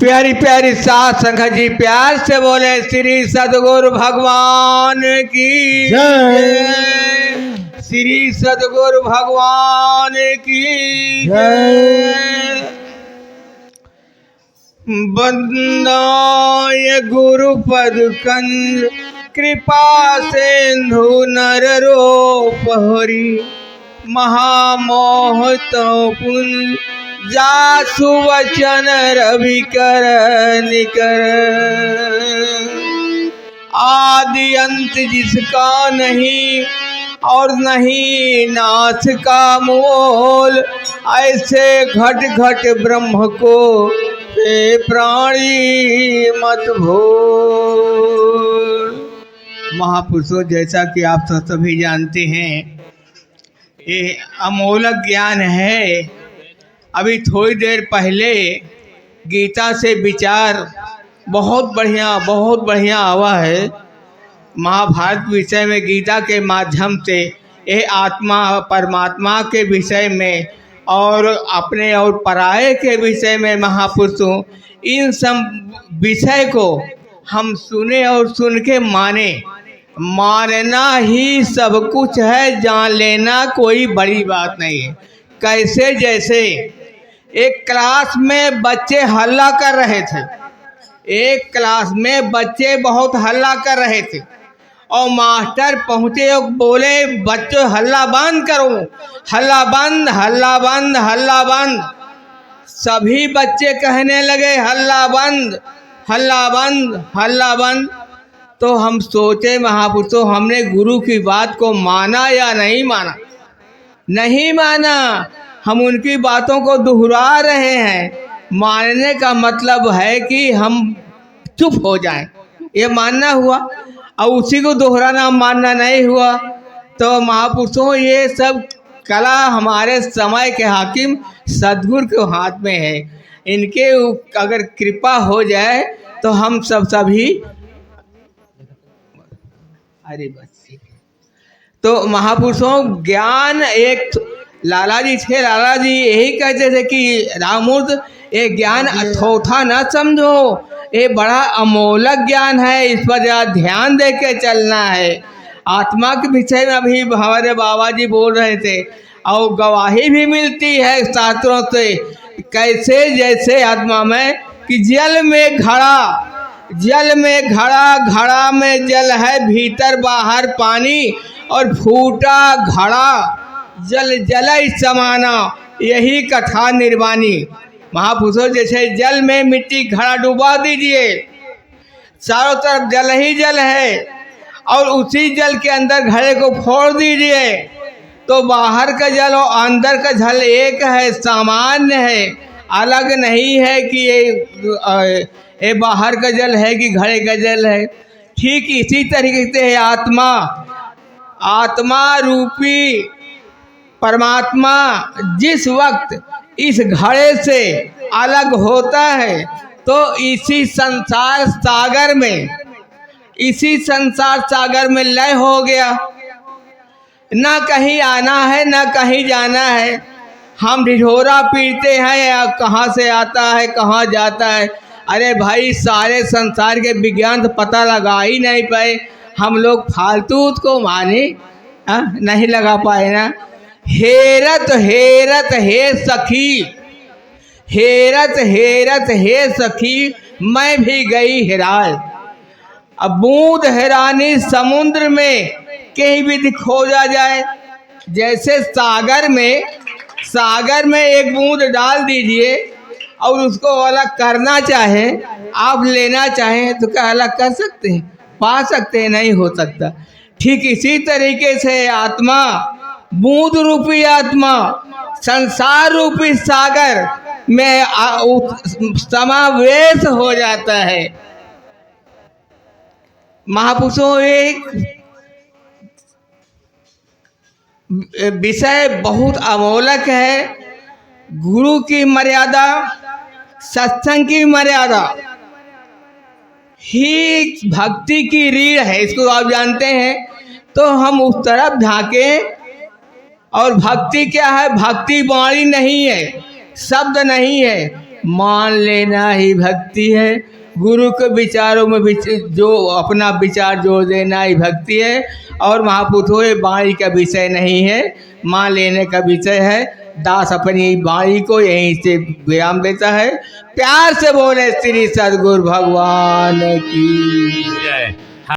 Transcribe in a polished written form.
प्यारी प्यारी साथ संगत जी प्यार से बोले श्री सद्गुरु भगवान की जय। श्री सद्गुरु भगवान की जय। बंदाय गुरुपद कंज कृपा सिंधु नर रूप हरि महामोह तो पुंज जासु वचन रवि कर निकर। आदि अंत जिसका नहीं और नहीं नाश का मोल, ऐसे घट घट ब्रह्म को हे प्राणी मत भूल। महापुरुषों, जैसा कि आप सभी जानते हैं, ये अमोलक ज्ञान है। अभी थोड़ी देर पहले गीता से विचार बहुत बढ़िया हुआ है। महाभारत विषय में गीता के माध्यम से ये आत्मा परमात्मा के विषय में और अपने और पराये के विषय में महापुरुषों इन सब विषय को हम सुने और सुन के मानना ही सब कुछ है। जान लेना कोई बड़ी बात नहीं है। कैसे? जैसे एक क्लास में बच्चे हल्ला कर रहे थे। एक क्लास में बच्चे बहुत हल्ला कर रहे थे और मास्टर पहुँचे और बोले, बच्चों हल्ला बंद करो, हल्ला बंद, हल्ला बंद, हल्ला बंद। सभी बच्चे कहने लगे हल्ला बंद, हल्ला बंद, हल्ला बंद। तो हम सोचे महापुरुषों, हमने गुरु की बात को माना या नहीं माना? नहीं माना। हम उनकी बातों को दोहरा रहे हैं। मानने का मतलब है कि हम चुप हो जाएं, ये मानना हुआ। और उसी को दोहराना मानना नहीं हुआ। तो महापुरुषों, ये सब कला हमारे समय के हाकिम सद्गुरु के हाथ में है। इनके अगर कृपा हो जाए तो हम सभी अरे बस। तो महापुरुषों, ज्ञान एक लाला जी थे। लाला जी यही कहते थे कि रामूर्त, ये ज्ञान अथोथा न समझो, ये बड़ा अमोलक ज्ञान है, इस पर ज़्यादा ध्यान दे के चलना है। आत्मा के विषय में अभी हमारे बाबा जी बोल रहे थे और गवाही भी मिलती है शास्त्रों से। कैसे? जैसे आत्मा में कि जल में घड़ा, जल में घड़ा, घड़ा में जल है, भीतर बाहर पानी और फूटा घड़ा जल जलय समाना, यही कथा निर्वाणी। महापुरुषों, जैसे जल में मिट्टी घड़ा डुबा दीजिए, चारों तरफ जल ही जल है, और उसी जल के अंदर घड़े को फोड़ दीजिए तो बाहर का जल और अंदर का जल एक है, सामान्य है, अलग नहीं है कि ये बाहर का जल है कि घड़े का जल है। ठीक इसी तरीके से है आत्मा। आत्मा रूपी परमात्मा जिस वक्त इस घड़े से अलग होता है तो इसी संसार सागर में लय हो गया। ना कहीं आना है ना कहीं जाना है। हम ढिढोरा पीटते हैं या कहाँ से आता है कहाँ जाता है। अरे भाई, सारे संसार के विज्ञान तो पता लगा ही नहीं पाए। हम लोग फालतू को माने नहीं लगा पाए ना। हेरत हेरत हे सखी, हेरत हेरत हे सखी, मैं भी गई हेराए। अब बूंद हैरानी समुद्र में कहीं भी खोजा जाए। जैसे सागर में एक बूंद डाल दीजिए और उसको अलग करना चाहे, आप लेना चाहें तो क्या अलग कर सकते हैं? पा सकते हैं? नहीं हो सकता। ठीक इसी तरीके से आत्मा, बूंद रूपी आत्मा संसार रूपी सागर में समावेश हो जाता है। महापुरुषों, एक विषय बहुत अमोलक है। गुरु की मर्यादा, सत्संग की मर्यादा ही भक्ति की रीढ़ है। इसको आप जानते हैं। तो हम उस तरफ झांके। और भक्ति क्या है? भक्ति वाणी नहीं है, शब्द नहीं है, मान लेना ही भक्ति है। गुरु के विचारों में जो अपना विचार जोड़ देना ही भक्ति है। और महापुरुषों ये वाणी का विषय नहीं है, मान लेने का विषय है। दास अपनी वाणी को यहीं से विराम देता है। प्यार से बोले श्री सद्गुरु भगवान की जय।